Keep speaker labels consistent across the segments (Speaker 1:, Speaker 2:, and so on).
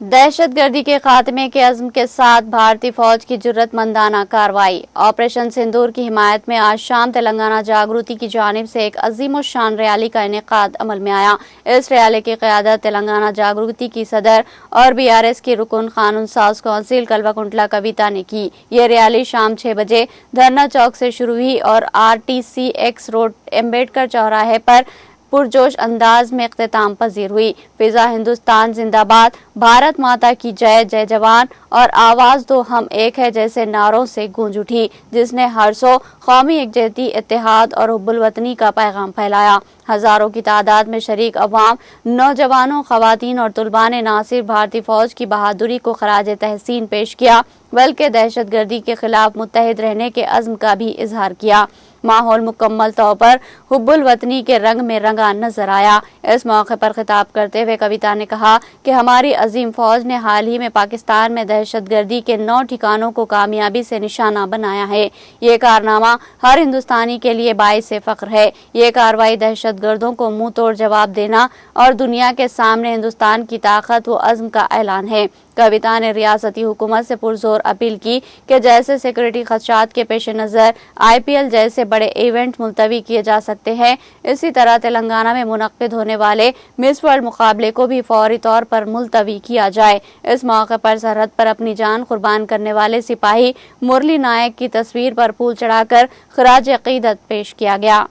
Speaker 1: दहशतगर्दी के खात्मे के अज़्म के साथ भारतीय फौज की जुर्रतमंदाना कार्रवाई। ऑपरेशन सिंदूर की हिमायत में आज शाम तेलंगाना जागृति की जानिब से एक अजीम शान रैली का इनेकाद अमल में आया। इस रैली की क़यादत तेलंगाना जागृति की सदर और BRS की रुकन कानून साज कौंसिल कल्वाकुंटला कविता ने की। ये रैली शाम 6 बजे धरना चौक से शुरू हुई और RTCX रोड अम्बेडकर चौराहे पर पुरजोश अंदाज में इख्तिताम पजीर हुई। फिजा हिंदुस्तान जिंदाबाद, भारत माता की जय, जय जवान और आवाज दो हम एक है जैसे नारों से गूंज उठी, जिसने हर सो कौमी एकजहती, इत्तेहाद और हुब्बुल वतनी का पैगाम फैलाया। हजारों की तादाद में शरीक अवाम, नौजवानों, खवातीन और तुलबा ने न सिर्फ भारतीय फौज की बहादुरी को खराज तहसीन पेश किया बल्कि दहशतगर्दी के खिलाफ मुत्तहिद रहने के अज़्म का भी इजहार किया। माहौल मुकम्मल तौर पर हुब्बुल वतनी के रंग में रंगा नजर आया। इस मौके पर खिताब करते हुए कविता ने कहा कि हमारी अजीम फौज ने हाल ही में पाकिस्तान में दहशतगर्दी के 9 ठिकानों को कामयाबी से निशाना बनाया है। ये कारनामा हर हिंदुस्तानी के लिए बाइस फख्र है। ये कार्रवाई दहशतगर्दों को मुंह तोड़ जवाब देना और दुनिया के सामने हिंदुस्तान की ताकत व अज़्म का ऐलान है। कविता ने रियासती हुकूमत से पुरजोर अपील की कि जैसे सिक्योरिटी खदशात के पेश नज़र IPL जैसे बड़े इवेंट मुलतवी किए जा सकते हैं, इसी तरह तेलंगाना में मुनक्किद होने वाले मिस वर्ल्ड मुकाबले को भी फौरी तौर पर मुलतवी किया जाए। इस मौके पर सरहद पर अपनी जान कुर्बान करने वाले सिपाही मुरली नायक की तस्वीर पर फूल चढ़ाकर खराज अकीदत पेश किया गया।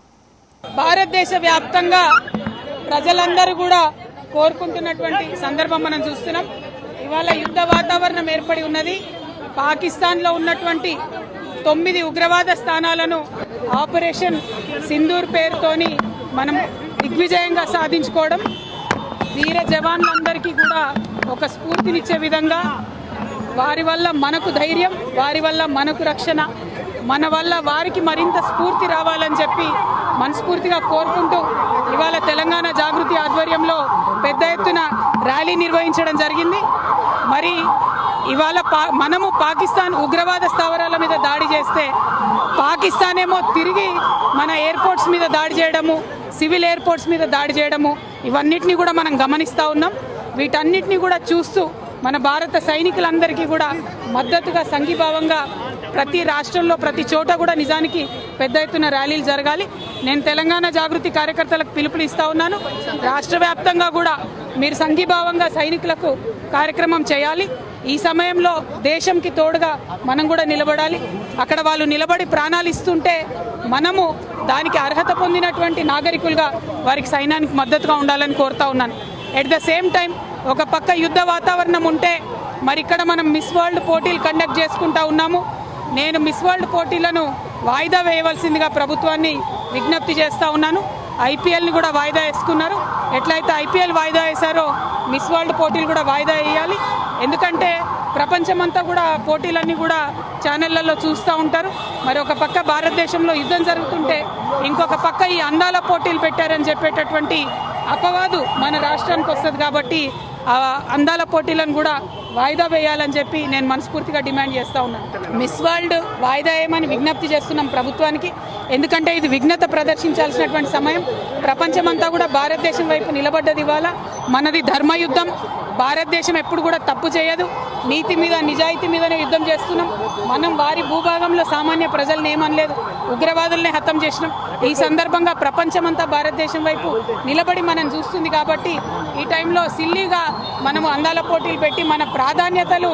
Speaker 2: భారతదేశ వ్యాప్తంగా ప్రజలందరూ కూడా కోరుకుంటున్నటువంటి సందర్భం మనం చూస్తున్నాం। ఇవాళ యుద్ధ వాతావరణం ఏర్పడి ఉన్నది। పాకిస్తాన్ లో ఉన్నటువంటి 9 ఉగ్రవాద స్థానాలను ఆపరేషన్ సింధూర్ పేరుతోని మనం దిగ్విజయంగా సాధించుకోవడం వీర జవాన్లందరికీ కూడా ఒక స్ఫూర్తినిచ్చే విధంగా, వారి వల్ల మనకు ధైర్యం, వారి వల్ల మనకు రక్షణ, మన వల్ల వారికి మరింత స్ఫూర్తి రావాలని చెప్పి మనస్ఫూర్తిగా కోరుకుంటూ ఇవాళ తెలంగాణ జాగృతి ఆధ్వర్యంలో పెద్ద ఎత్తున ర్యాలీ నిర్వహించడం జరిగింది। మరి ఇవాళ మనము పాకిస్తాన్ ఉగ్రవాద స్థావరాల మీద దాడి చేస్తే పాకిస్తాన్ ఏమో తిరిగి మన ఎయిర్పోర్ట్స్ మీద దాడి చేయడము, సివిల్ ఎయిర్పోర్ట్స్ మీద దాడి చేయడము, ఇవన్నిటిని కూడా మనం గమనిస్తూ ఉన్నాం। వీటన్నిటిని కూడా చూస్తూ మన భారత సైనికులందరికీ కూడా మద్దతుగా, సంఘీభావంగా ప్రతి రాష్ట్రంలో ప్రతి చోట కూడా నిజానికి పెద్ద ఎత్తున ర్యాలీలు జరగాలి। నేను తెలంగాణ జాగృతి కార్యకర్తలకు పిలుపునిస్తా ఉన్నాను। రాష్ట్ర వ్యాప్తంగా కూడా మీరు సంఘీభావంగా సైనికులకు కార్యక్రమం చేయాలి। ఈ సమయంలో దేశంకి తోడుగా మనం కూడా నిలబడాలి। అక్కడ వాళ్ళు నిలబడి ప్రాణాలు ఇస్తుంటే మనము దానికి అర్హత పొందినటువంటి నాగరికులుగా వారికి సైన్యానికి మద్దతుగా ఉండాలని కోరుతా ఉన్నాను। ఎట్ ద సేమ్ టైం ఒక పక్క యుద్ధ వాతావరణం ఉంటే మరి ఇక్కడ మనం మిస్ వరల్డ్ పోటీలు కండక్ట్ చేసుకుంటా ఉన్నాము। నేను మిస్ వరల్డ్ పోటీలను వాయిదా వేయవలసిందిగా ప్రభుత్వాన్ని విజ్ఞప్తి చేస్తూ ఉన్నాను। IPLని కూడా వాయిదా వేసుకున్నారు। ఎట్లయితే IPL వాయిదా వేశారో మిస్ వరల్డ్ పోటీలు కూడా వాయిదా వేయాలి। ఎందుకంటే ప్రపంచమంతా కూడా పోటీలన్నీ కూడా ఛానళ్లలో చూస్తూ ఉంటారు। మరి ఒక పక్క భారతదేశంలో యుద్ధం జరుగుతుంటే ఇంకొక పక్క ఈ అందాల పోటీలు పెట్టారని చెప్పేటటువంటి అపవాదు మన రాష్ట్రానికి వస్తుంది। కాబట్టి ఆ అందాల పోటీలను కూడా వాయిదా వేయాలని చెప్పి నేను మనస్ఫూర్తిగా డిమాండ్ చేస్తూ ఉన్నాను। మిస్ వరల్డ్ వాయిదా వేయమని విజ్ఞప్తి చేస్తున్నాం ప్రభుత్వానికి। ఎందుకంటే ఇది విఘ్నత ప్రదర్శించాల్సినటువంటి సమయం। ప్రపంచమంతా కూడా భారతదేశం వైపు నిలబడ్డది। ఇవాళ మనది ధర్మయుద్ధం। భారతదేశం ఎప్పుడు కూడా తప్పు చేయదు, నీతి మీద, నిజాయితీ మీదనే యుద్ధం చేస్తున్నాం। మనం వారి భూభాగంలో సామాన్య ప్రజల్ని ఏమనలేదు, ఉగ్రవాదుల్ని హతం చేసినాం। ఈ సందర్భంగా ప్రపంచమంతా భారతదేశం వైపు నిలబడి మనం చూస్తుంది। కాబట్టి ఈ టైంలో సిల్లీగా మనము అందాల పోటీలు పెట్టి మన ప్రాధాన్యతలు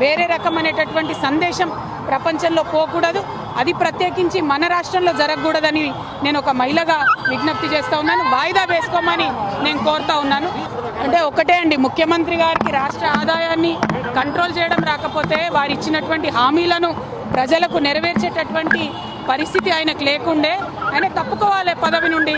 Speaker 2: వేరే రకమైనటువంటి సందేశం ప్రపంచంలో పోకూడదు। అది ప్రత్యేకించి మన రాష్ట్రంలో జరగకూడదని నేను ఒక మహిళగా విజ్ఞప్తి చేస్తూ ఉన్నాను। వాయిదా వేసుకోమని నేను కోరుతా ఉన్నాను। అంటే ఒకటే అండి, ముఖ్యమంత్రి గారికి రాష్ట్ర ఆదాయాన్ని కంట్రోల్ చేయడం రాకపోతే వారు ఇచ్చినటువంటి హామీలను ప్రజలకు నెరవేర్చేటటువంటి పరిస్థితి ఆయనకు లేకుండే ఆయన తప్పుకోవాలి పదవి నుండి।